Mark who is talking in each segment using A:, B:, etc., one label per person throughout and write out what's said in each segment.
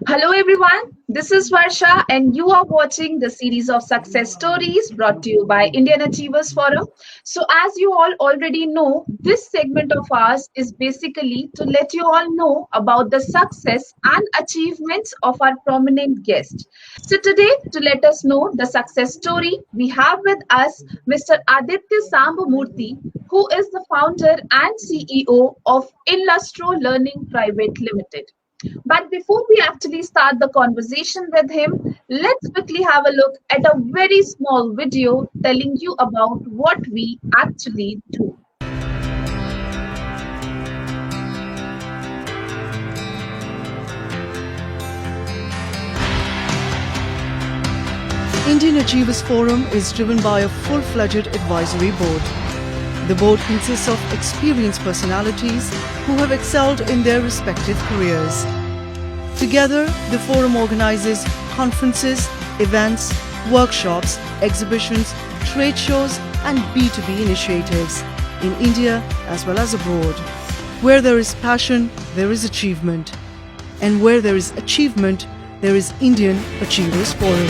A: Hello, everyone. This is Varsha, and you are watching the series of success stories brought to you by Indian Achievers Forum. So, as you all already know, this segment of ours is basically to let you all know about the success and achievements of our prominent guest. So, today, to let us know the success story, we have with us Mr. Aditya Sambamurthy, who is the founder and CEO of Illustro Learning Private Limited. But before we actually start the conversation with him, let's quickly have a look at a very small video telling you about what we actually do.
B: Indian Achievers Forum is driven by a full-fledged advisory board. The board consists of experienced personalities who have excelled in their respective careers. Together, the forum organizes conferences, events, workshops, exhibitions, trade shows, and B2B initiatives in India as well as abroad. Where there is passion, there is achievement. And where there is achievement, there is Indian Achievers Forum.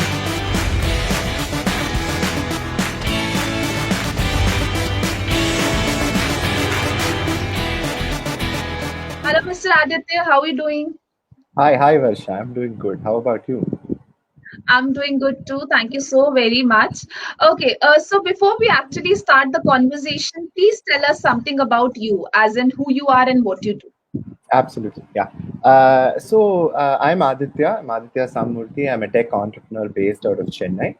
A: Hello, Mr. Aditya. How are you doing?
C: Hi, Varsha. I'm doing good. How about you?
A: I'm doing good too. Thank you so very much. Okay, so before we actually start the conversation, please tell us something about you, as in who you are and what you do.
C: Absolutely, yeah. I'm Aditya. I'm Aditya Samurthy. I'm a tech entrepreneur based out of Chennai.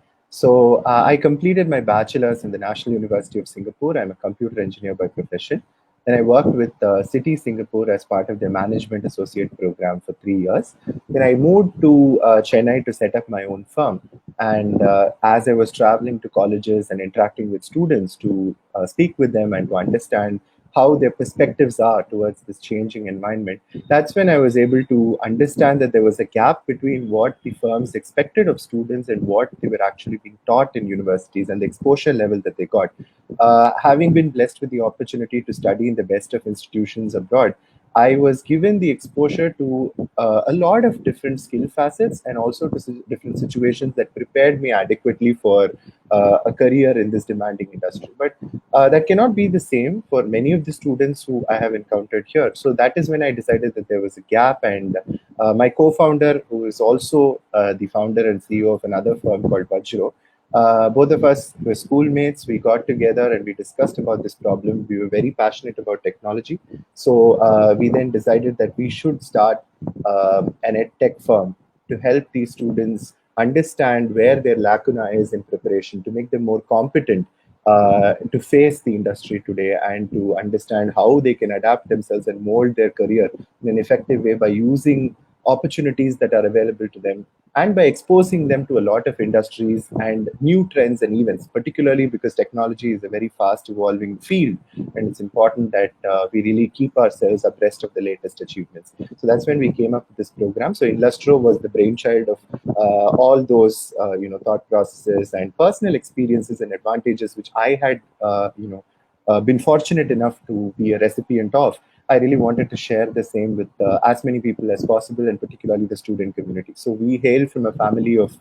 C: I completed my bachelor's in the National University of Singapore. I'm a computer engineer by profession. Then I worked with City Singapore as part of their management associate program for 3 years. Then I moved to Chennai to set up my own firm. And as I was traveling to colleges and interacting with students to speak with them and to understand how their perspectives are towards this changing environment, that's when I was able to understand that there was a gap between what the firms expected of students and what they were actually being taught in universities and the exposure level that they got. Having been blessed with the opportunity to study in the best of institutions abroad, I was given the exposure to a lot of different skill facets and also to different situations that prepared me adequately for a career in this demanding industry. But that cannot be the same for many of the students who I have encountered here. So that is when I decided that there was a gap. And my co founder, who is also the founder and CEO of another firm called Vajro, both of us were schoolmates. We got together and we discussed about this problem. We were very passionate about technology. So we then decided that we should start an ed tech firm to help these students understand where their lacuna is in preparation, to make them more competent to face the industry today and to understand how they can adapt themselves and mold their career in an effective way by using opportunities that are available to them and by exposing them to a lot of industries and new trends and events, particularly because technology is a very fast evolving field, and it's important that we really keep ourselves abreast of the latest achievements. So that's when we came up with this program. So Illustro was the brainchild of all those thought processes and personal experiences and advantages which I had been fortunate enough to be a recipient of. I really wanted to share the same with as many people as possible, and particularly the student community. So we hail from a family of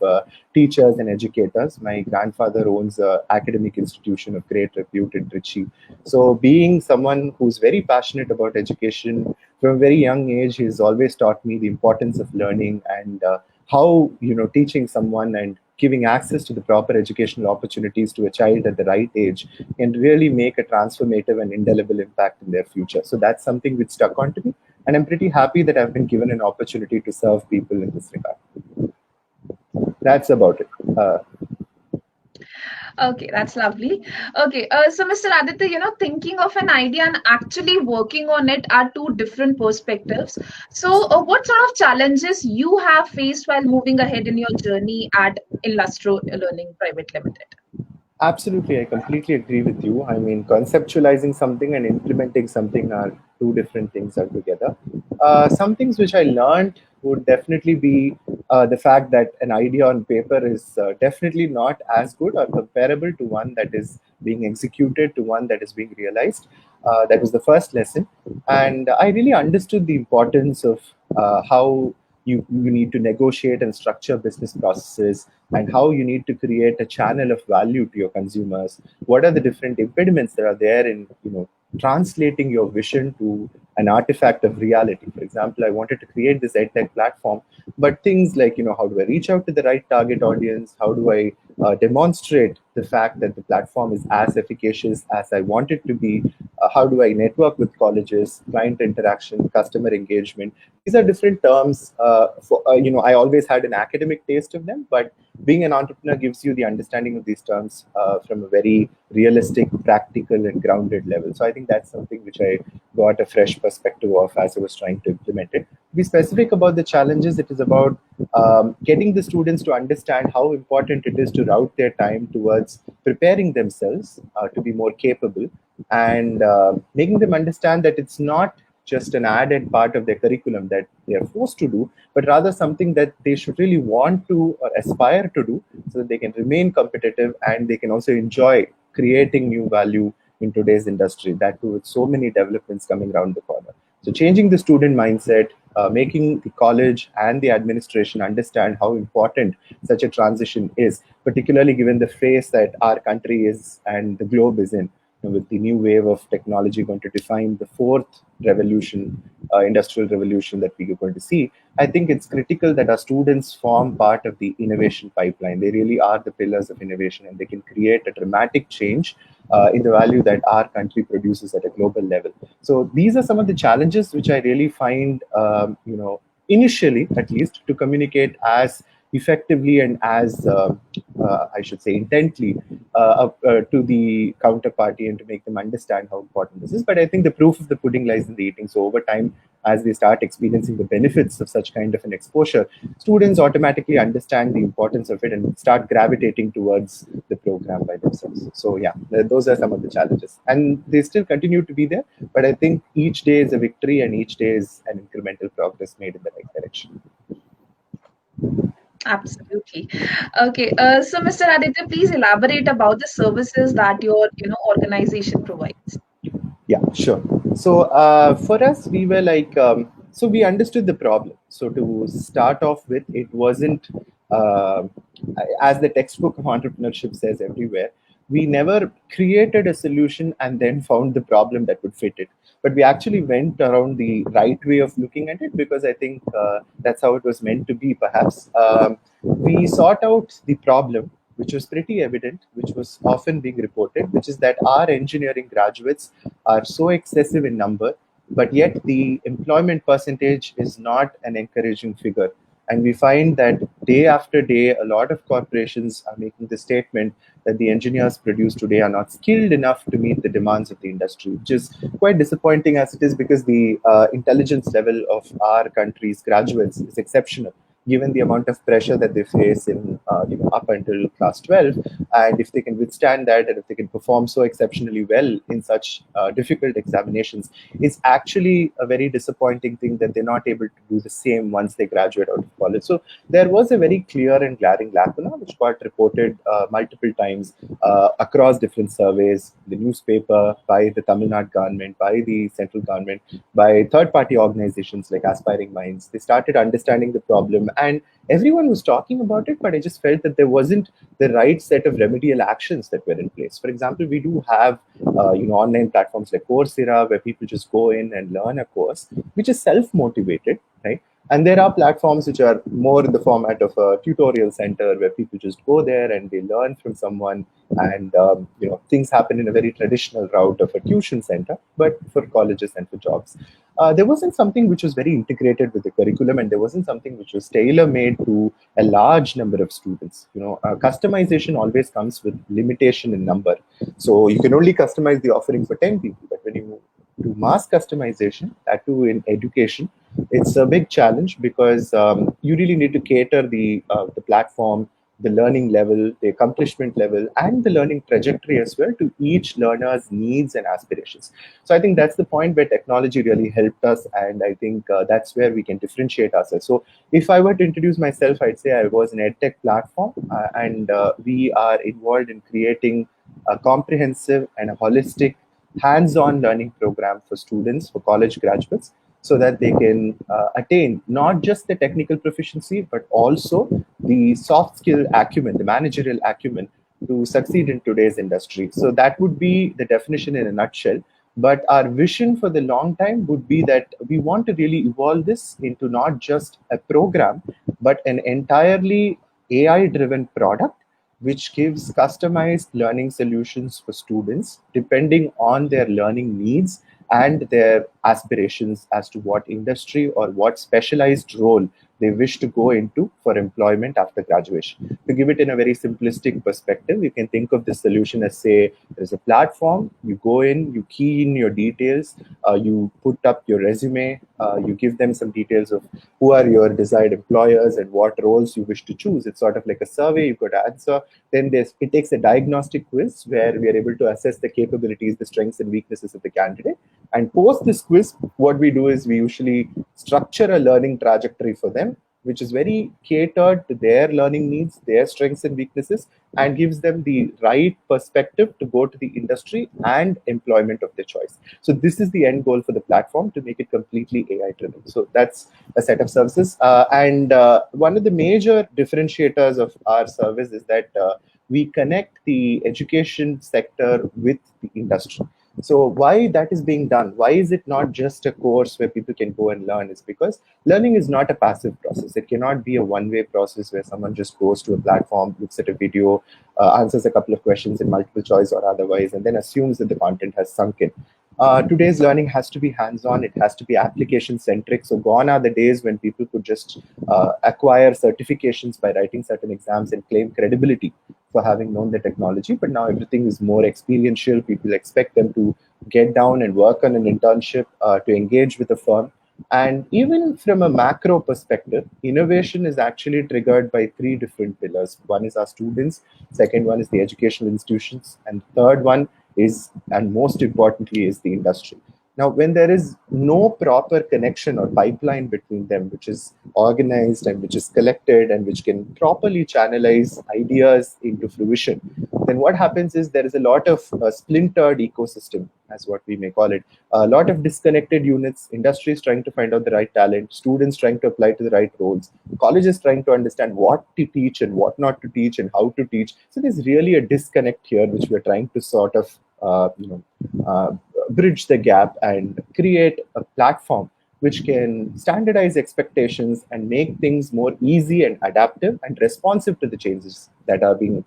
C: teachers and educators. My grandfather owns an academic institution of great repute in Trichy. So being someone who's very passionate about education from a very young age, he's always taught me the importance of learning and how teaching someone and giving access to the proper educational opportunities to a child at the right age can really make a transformative and indelible impact in their future. So that's something which stuck on to me. And I'm pretty happy that I've been given an opportunity to serve people in this regard. That's about it.
A: Okay, that's lovely. Okay, so Mr. Aditya, thinking of an idea and actually working on it are two different perspectives. So, what sort of challenges you have faced while moving ahead in your journey at Illustro Learning Private Limited?
C: Absolutely, I completely agree with you. I mean, conceptualizing something and implementing something are two different things altogether. Some things which I learned would definitely be the fact that an idea on paper is definitely not as good or comparable to one that is being executed, to one that is being realized. That was the first lesson. And I really understood the importance of how you need to negotiate and structure business processes, and how you need to create a channel of value to your consumers. What are the different impediments that are there in translating your vision to an artifact of reality? For example, I wanted to create this edtech platform, but things like how do I reach out to the right target audience? How do I demonstrate the fact that the platform is as efficacious as I want it to be? How do I network with colleges, client interaction, customer engagement? These are different terms. I always had an academic taste of them, but being an entrepreneur gives you the understanding of these terms from a very realistic, practical, and grounded level. So I think that's something which I got a fresh perspective of as I was trying to implement it. To be specific about the challenges, it is about getting the students to understand how important it is to route their time towards preparing themselves to be more capable, and making them understand that it's not just an added part of their curriculum that they are forced to do, but rather something that they should really want to or aspire to do, so that they can remain competitive and they can also enjoy creating new value in today's industry, that too with so many developments coming around the corner. So changing the student mindset, making the college and the administration understand how important such a transition is, particularly given the phase that our country is and the globe is in, with the new wave of technology going to define the fourth revolution, industrial revolution that we are going to see. I think it's critical that our students form part of the innovation pipeline. They really are the pillars of innovation, and they can create a dramatic change in the value that our country produces at a global level. So these are some of the challenges which I really find, initially at least, to communicate as effectively and as I should say intently to the counterparty, and to make them understand how important this is. But I think the proof of the pudding lies in the eating. So over time, as they start experiencing the benefits of such kind of an exposure, students automatically understand the importance of it and start gravitating towards the program by themselves. So yeah, those are some of the challenges, and they still continue to be there. But I think each day is a victory, and each day is an incremental progress made in the right direction.
A: Absolutely. Okay. So, Mr. Aditya, please elaborate about the services that your organization provides.
C: Yeah, sure. So for us, we were like, so we understood the problem. So to start off with, it wasn't, uh, as the textbook of entrepreneurship says everywhere, we never created a solution and then found the problem that would fit it. But we actually went around the right way of looking at it, because I think that's how it was meant to be, perhaps. We sought out the problem, which was pretty evident, which was often being reported, which is that our engineering graduates are so excessive in number, but yet the employment percentage is not an encouraging figure. And we find that day after day, a lot of corporations are making the statement that the engineers produced today are not skilled enough to meet the demands of the industry, which is quite disappointing as it is, because the intelligence level of our country's graduates is exceptional, given the amount of pressure that they face in up until class 12. And if they can withstand that, and if they can perform so exceptionally well in such difficult examinations, it's actually a very disappointing thing that they're not able to do the same once they graduate out of college. So there was a very clear and glaring lacuna, which got reported multiple times across different surveys, the newspaper, by the Tamil Nadu government, by the central government, by third-party organizations like Aspiring Minds. They started understanding the problem, and everyone was talking about it, but I just felt that there wasn't the right set of remedial actions that were in place. For example, we do have online platforms like Coursera, where people just go in and learn a course, which is self-motivated, right? And there are platforms which are more in the format of a tutorial center, where people just go there and they learn from someone, and things happen in a very traditional route of a tuition center, but for colleges and for jobs. There wasn't something which was very integrated with the curriculum, and there wasn't something which was tailor-made to a large number of students. Customization always comes with limitation in number. So you can only customize the offering for 10 people, but when you do mass customization, that too in education, it's a big challenge, because you really need to cater the platform, the learning level, the accomplishment level, and the learning trajectory as well to each learner's needs and aspirations. So I think that's the point where technology really helped us, and I think that's where we can differentiate ourselves. So if I were to introduce myself, I'd say I was an edtech platform, and we are involved in creating a comprehensive and a holistic hands-on learning program for students, for college graduates. so that they can attain not just the technical proficiency, but also the soft skill acumen, the managerial acumen to succeed in today's industry. So that would be the definition in a nutshell. But our vision for the long time would be that we want to really evolve this into not just a program, but an entirely AI driven product which gives customized learning solutions for students depending on their learning needs and their aspirations as to what industry or what specialized role they wish to go into for employment after graduation. To give it in a very simplistic perspective, you can think of the solution as, say, there's a platform, you go in, you key in your details, you put up your resume, you give them some details of who are your desired employers and what roles you wish to choose. It's sort of like a survey you've got to answer. Then it takes a diagnostic quiz where we are able to assess the capabilities, the strengths and weaknesses of the candidate. And post this quiz, what we do is we usually structure a learning trajectory for them, which is very catered to their learning needs, their strengths and weaknesses, and gives them the right perspective to go to the industry and employment of their choice. So this is the end goal for the platform, to make it completely AI driven. So that's a set of services. And one of the major differentiators of our service is that we connect the education sector with the industry. So why that is being done, why is it not just a course where people can go and learn, is because learning is not a passive process. It cannot be a one-way process where someone just goes to a platform, looks at a video, answers a couple of questions in multiple choice or otherwise, and then assumes that the content has sunk in. Today's learning has to be hands-on, it has to be application-centric. So gone are the days when people could just acquire certifications by writing certain exams and claim credibility for having known the technology. But now everything is more experiential. People expect them to get down and work on an internship, to engage with a firm. And even from a macro perspective, innovation is actually triggered by three different pillars. One is our students, second one is the educational institutions, and third one is, and most importantly, is the industry. Now, when there is no proper connection or pipeline between them, which is organized and which is collected and which can properly channelize ideas into fruition, then what happens is there is a lot of splintered ecosystem, as what we may call it. A lot of disconnected units, industries trying to find out the right talent, students trying to apply to the right roles, colleges trying to understand what to teach and what not to teach and how to teach. So there's really a disconnect here, which we're trying to sort of bridge the gap and create a platform which can standardize expectations and make things more easy and adaptive and responsive to the changes that are being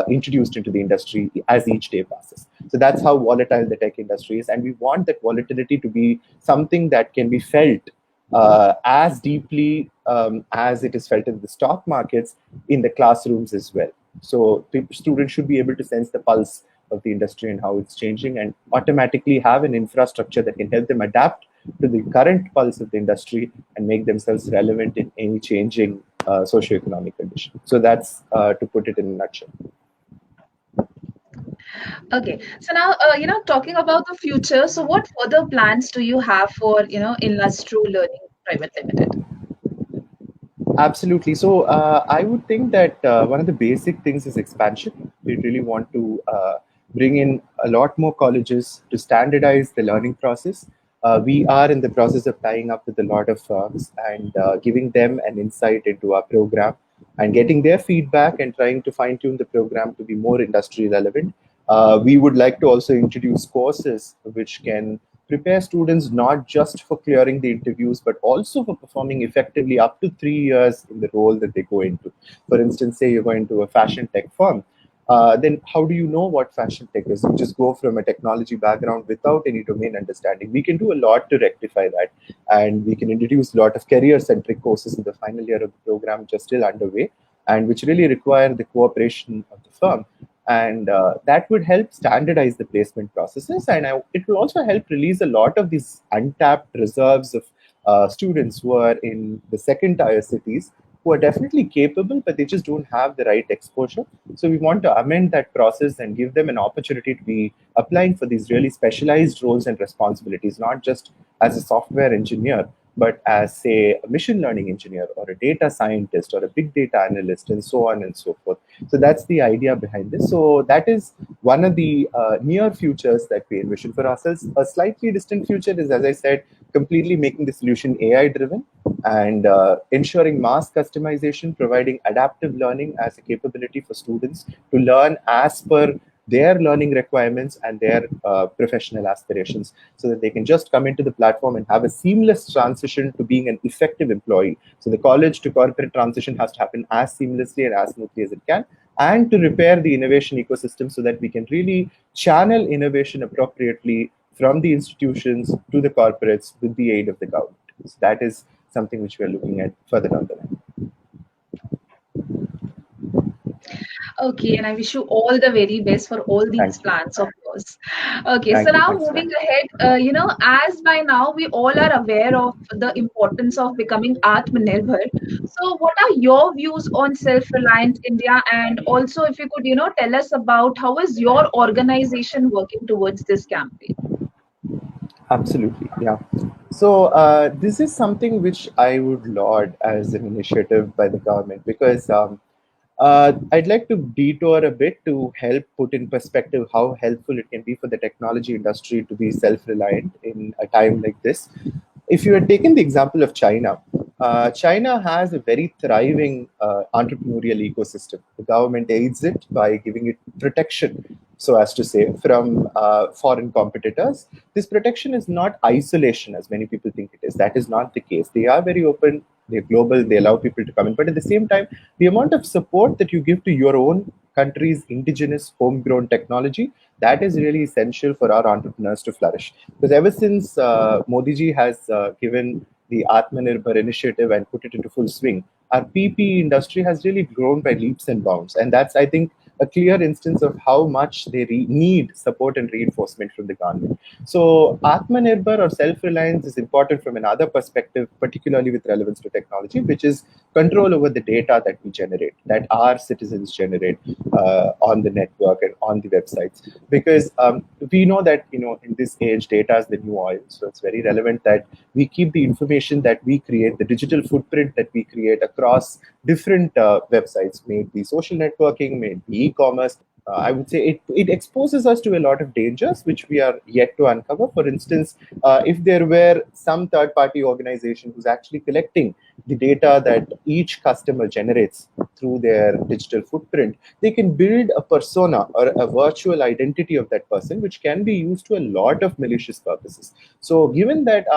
C: introduced into the industry as each day passes. So that's how volatile the tech industry is. And we want that volatility to be something that can be felt as deeply as it is felt in the stock markets in the classrooms as well. So students should be able to sense the pulse of the industry and how it's changing, and automatically have an infrastructure that can help them adapt to the current pulse of the industry and make themselves relevant in any changing socioeconomic condition. So that's to put it in a nutshell.
A: Okay, so now talking about the future. So what further plans do you have for Illustro Learning Private Limited?
C: Absolutely. So I would think that one of the basic things is expansion. We really want to bring in a lot more colleges to standardize the learning process. We are in the process of tying up with a lot of firms and giving them an insight into our program and getting their feedback and trying to fine tune the program to be more industry relevant. We would like to also introduce courses which can prepare students not just for clearing the interviews, but also for performing effectively up to 3 years in the role that they go into. For instance, say you're going to a fashion tech firm, then how do you know what fashion tech is? You just go from a technology background without any domain understanding. We can do a lot to rectify that, and we can introduce a lot of career-centric courses in the final year of the program, which are still underway, and which really require the cooperation of the firm. And that would help standardize the placement processes, and it will also help release a lot of these untapped reserves of students who are in the second tier cities, who are definitely capable, but they just don't have the right exposure. So we want to amend that process and give them an opportunity to be applying for these really specialized roles and responsibilities, not just as a software engineer, but as, say, a machine learning engineer or a data scientist or a big data analyst, and so on and so forth. So that's the idea behind this. So that is one of the near futures that we envision for ourselves. A slightly distant future is, as I said, completely making the solution AI driven and ensuring mass customization, providing adaptive learning as a capability for students to learn as per their learning requirements and their professional aspirations, so that they can just come into the platform and have a seamless transition to being an effective employee. So the college to corporate transition has to happen as seamlessly and as smoothly as it can, and to repair the innovation ecosystem so that we can really channel innovation appropriately from the institutions to the corporates with the aid of the government. So that is something which we are looking at further down the line.
A: Okay, and I wish you all the very best for all these
C: Thank you.
A: plans, of course. Okay, so
C: Thank you.
A: now
C: Thanks,
A: moving
C: man.
A: ahead, as by now we all are aware of the importance of becoming Atmanirbhar. So, what are your views on self-reliant India? And also, if you could, tell us about how is your organization working towards this campaign?
C: Absolutely, yeah. So this is something which I would laud as an initiative by the government, because I'd like to detour a bit to help put in perspective how helpful it can be for the technology industry to be self-reliant in a time like this. If you had taken the example of China, China has a very thriving entrepreneurial ecosystem. The government aids it by giving it protection, so as to say, from foreign competitors. This protection is not isolation, as many people think it is. That is not the case. They are very open, they're global, they allow people to come in. But at the same time, the amount of support that you give to your own country's indigenous homegrown technology, that is really essential for our entrepreneurs to flourish. Because ever since Modi ji has given the Atmanirbhar initiative and put it into full swing, our PPE industry has really grown by leaps and bounds. And that's, I think, a clear instance of how much they need support and reinforcement from the government. So Atmanirbhar or self-reliance is important from another perspective, particularly with relevance to technology, which is control over the data that we generate, that our citizens generate on the network and on the websites. Because we know that, in this age, data is the new oil. So it's very relevant that we keep the information that we create, the digital footprint that we create across different websites, may it be social networking, may it be e-commerce. I would say it exposes us to a lot of dangers which we are yet to uncover. For instance, if there were some third-party organization who's actually collecting the data that each customer generates through their digital footprint, they can build a persona or a virtual identity of that person, which can be used to a lot of malicious purposes. So given that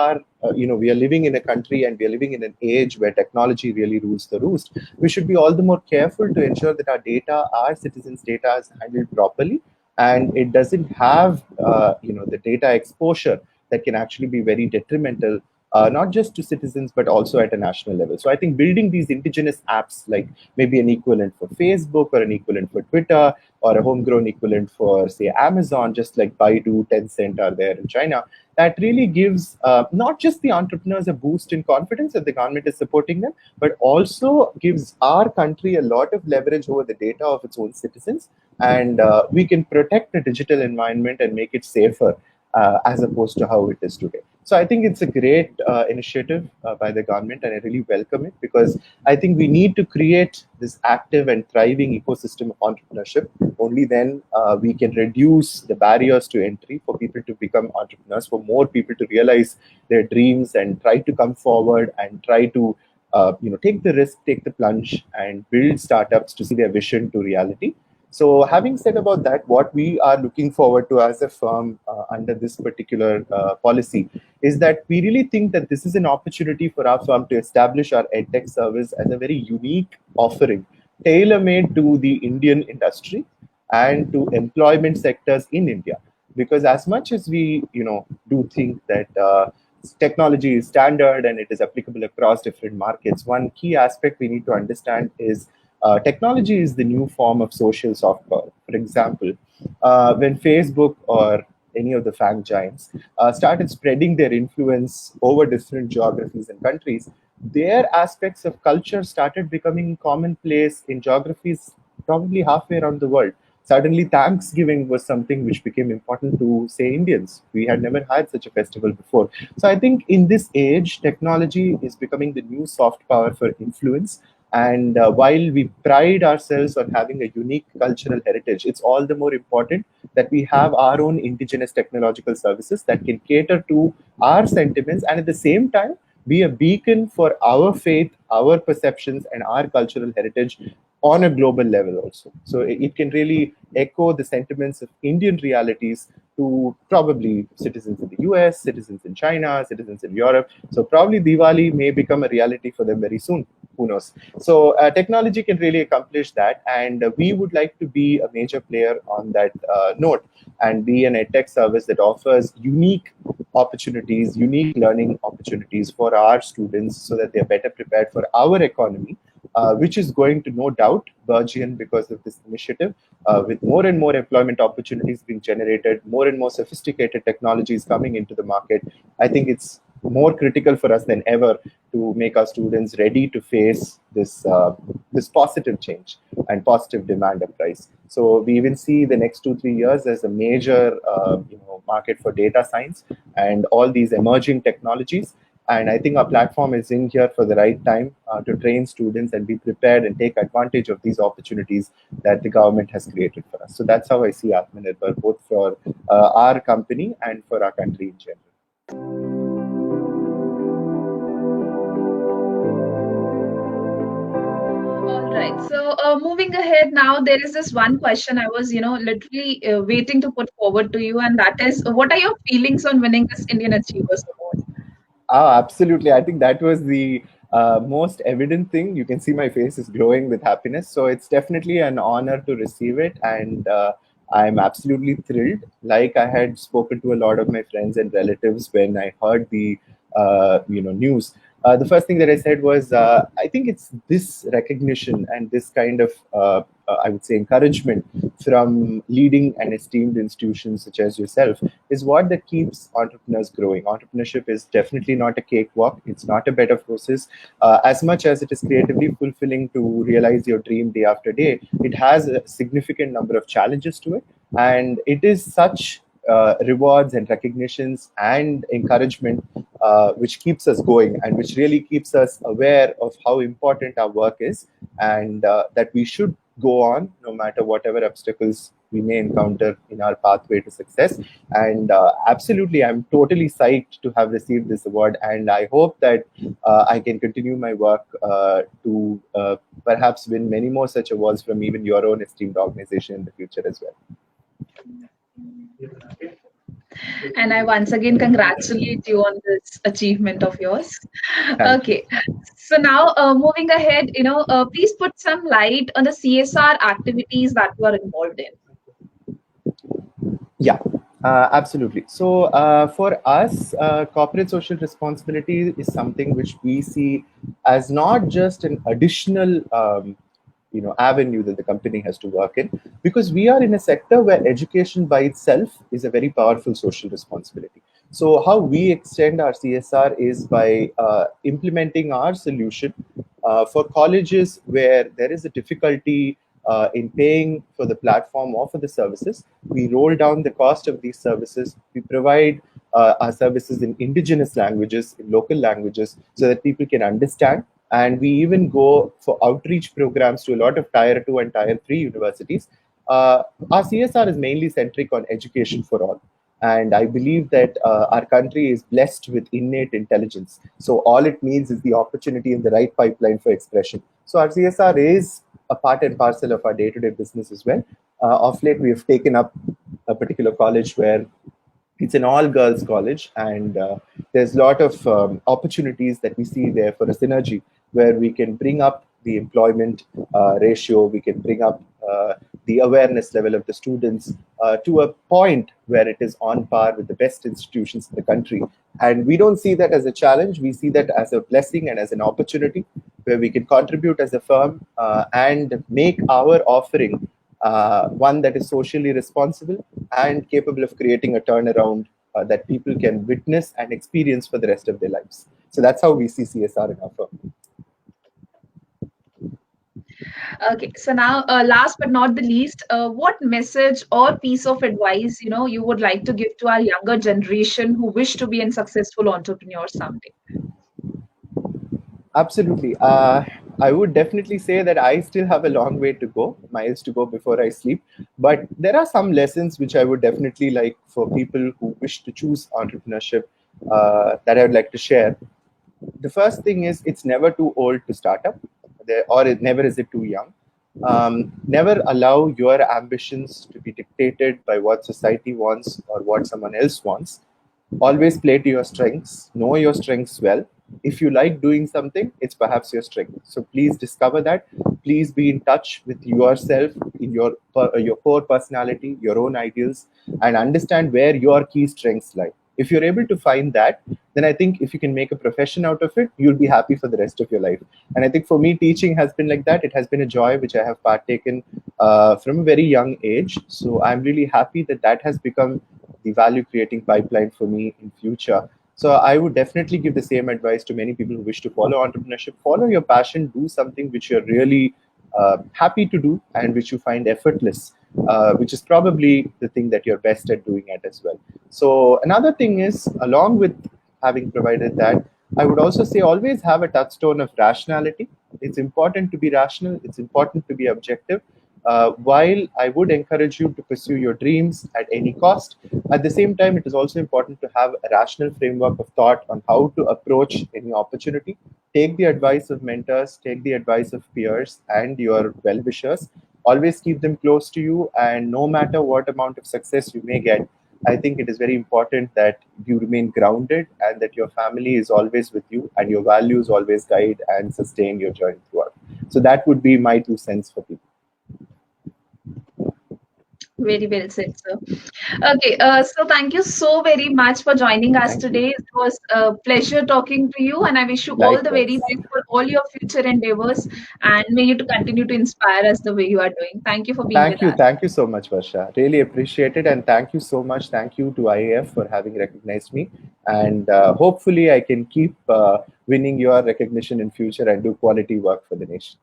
C: we are living in a country and we are living in an age where technology really rules the roost, we should be all the more careful to ensure that our data, our citizens' data, is handled properly, and it doesn't have the data exposure that can actually be very detrimental, not just to citizens but also at a national level. So I think building these indigenous apps, like maybe an equivalent for Facebook or an equivalent for Twitter or a homegrown equivalent for, say, Amazon, just like Baidu, Tencent are there in China, that really gives not just the entrepreneurs a boost in confidence that the government is supporting them, but also gives our country a lot of leverage over the data of its own citizens. And we can protect the digital environment and make it safer as opposed to how it is today. So I think it's a great initiative by the government, and I really welcome it, because I think we need to create this active and thriving ecosystem of entrepreneurship. Only then we can reduce the barriers to entry for people to become entrepreneurs, for more people to realize their dreams and try to come forward and try to take the risk, take the plunge, and build startups to see their vision to reality. So having said about that, what we are looking forward to as a firm under this particular policy is that we really think that this is an opportunity for our firm to establish our EdTech service as a very unique offering, tailor-made to the Indian industry and to employment sectors in India. Because as much as we, do think that technology is standard and it is applicable across different markets, one key aspect we need to understand is technology is the new form of social soft power. For example, when Facebook or any of the FANG giants started spreading their influence over different geographies and countries, their aspects of culture started becoming commonplace in geographies probably halfway around the world. Suddenly, Thanksgiving was something which became important to, say, Indians. We had never had such a festival before. So I think in this age, technology is becoming the new soft power for influence. And while we pride ourselves on having a unique cultural heritage, it's all the more important that we have our own indigenous technological services that can cater to our sentiments and at the same time be a beacon for our faith, our perceptions, and our cultural heritage on a global level also. So it can really echo the sentiments of Indian realities to probably citizens in the US, citizens in China, citizens in Europe. So probably Diwali may become a reality for them very soon. Who knows? So technology can really accomplish that, and we would like to be a major player on that note and be an edtech service that offers unique opportunities, unique learning opportunities for our students so that they're better prepared for our economy, which is going to no doubt burgeon because of this initiative, with more and more employment opportunities being generated, more and more sophisticated technologies coming into the market. I think it's more critical for us than ever to make our students ready to face this positive change and positive demand uprise. So we even see the next 2-3 years as a major market for data science and all these emerging technologies. And I think our platform is in here for the right time to train students and be prepared and take advantage of these opportunities that the government has created for us. So that's how I see Atmanirbhar, both for our company and for our country in general.
A: All right. So moving ahead now, there is this one question I was, literally waiting to put forward to you, and that is, what are your feelings on winning this Indian Achievers Award?
C: Oh, absolutely. I think that was the most evident thing. You can see my face is glowing with happiness. So it's definitely an honor to receive it. And I'm absolutely thrilled. Like I had spoken to a lot of my friends and relatives when I heard the news. The first thing that I said was, I think it's this recognition and this kind of, I would say, encouragement from leading and esteemed institutions such as yourself is what that keeps entrepreneurs growing. Entrepreneurship is definitely not a cakewalk. It's not a bed of roses. As much as it is creatively fulfilling to realize your dream day after day, it has a significant number of challenges to it. And it is such rewards and recognitions and encouragement which keeps us going and which really keeps us aware of how important our work is, and that we should go on no matter whatever obstacles we may encounter in our pathway to success. And absolutely, I'm totally psyched to have received this award, and I hope that I can continue my work to perhaps win many more such awards from even your own esteemed organization in the future as well.
A: And I once again congratulate you on this achievement of yours. Okay. So now moving ahead, please put some light on the CSR activities that you are involved in.
C: Yeah, absolutely. So for us, corporate social responsibility is something which we see as not just an additional avenue that the company has to work in, because we are in a sector where education by itself is a very powerful social responsibility. So how we extend our CSR is by implementing our solution for colleges where there is a difficulty in paying for the platform or for the services. We roll down the cost of these services. We provide our services in indigenous languages, in local languages, so that people can understand. And we even go for outreach programs to a lot of Tier 2 and Tier 3 universities. Our CSR is mainly centric on education for all. And I believe that our country is blessed with innate intelligence. So all it needs is the opportunity and the right pipeline for expression. So our CSR is a part and parcel of our day-to-day business as well. Of late, we have taken up a particular college where it's an all-girls college, and there's a lot of opportunities that we see there for a synergy where we can bring up the employment ratio, we can bring up the awareness level of the students to a point where it is on par with the best institutions in the country. And we don't see that as a challenge. We see that as a blessing and as an opportunity where we can contribute as a firm and make our offering one that is socially responsible and capable of creating a turnaround that people can witness and experience for the rest of their lives. So that's how we see CSR in our firm.
A: Okay, so now, last but not the least, what message or piece of advice you would like to give to our younger generation who wish to be a successful entrepreneur someday?
C: Absolutely. I would definitely say that I still have a long way to go, miles to go before I sleep. But there are some lessons which I would definitely like for people who wish to choose entrepreneurship that I would like to share. The first thing is it's never too old to start up, or it never is it too young. Never allow your ambitions to be dictated by what society wants or what someone else wants. Always play to your strengths, know your strengths well. If you like doing something, it's perhaps your strength, so please discover that. Please be in touch with yourself, in your core personality, your own ideals, and understand where your key strengths lie. If you're able to find that, then I think if you can make a profession out of it, you'll be happy for the rest of your life. And I think for me, teaching has been like that. It has been a joy which I have partaken from a very young age. So I'm really happy that that has become the value creating pipeline for me in future. So I would definitely give the same advice to many people who wish to follow entrepreneurship. Follow your passion, do something which you're really happy to do and which you find effortless, which is probably the thing that you're best at doing at as well. So another thing is, along with having provided that, I would also say always have a touchstone of rationality. It's important to be rational, it's important to be objective. While I would encourage you to pursue your dreams at any cost, at the same time, it is also important to have a rational framework of thought on how to approach any opportunity. Take the advice of mentors, take the advice of peers and your well wishers. Always keep them close to you, and no matter what amount of success you may get, I think it is very important that you remain grounded and that your family is always with you and your values always guide and sustain your journey throughout. So that would be my 2 cents for people.
A: Very well said, sir. Okay, so thank you so very much for joining us
C: Thank you.
A: today. It was a pleasure talking to you, and I wish you all the very
C: Likewise.
A: best for all your future endeavors, and may you to continue to inspire us the way you are doing. Thank you for being with
C: Thank you.
A: us.
C: Thank you so much, Varsha. Really appreciate it. And thank you so much. Thank you to IAF for having recognized me. And hopefully, I can keep winning your recognition in future and do quality work for the nation.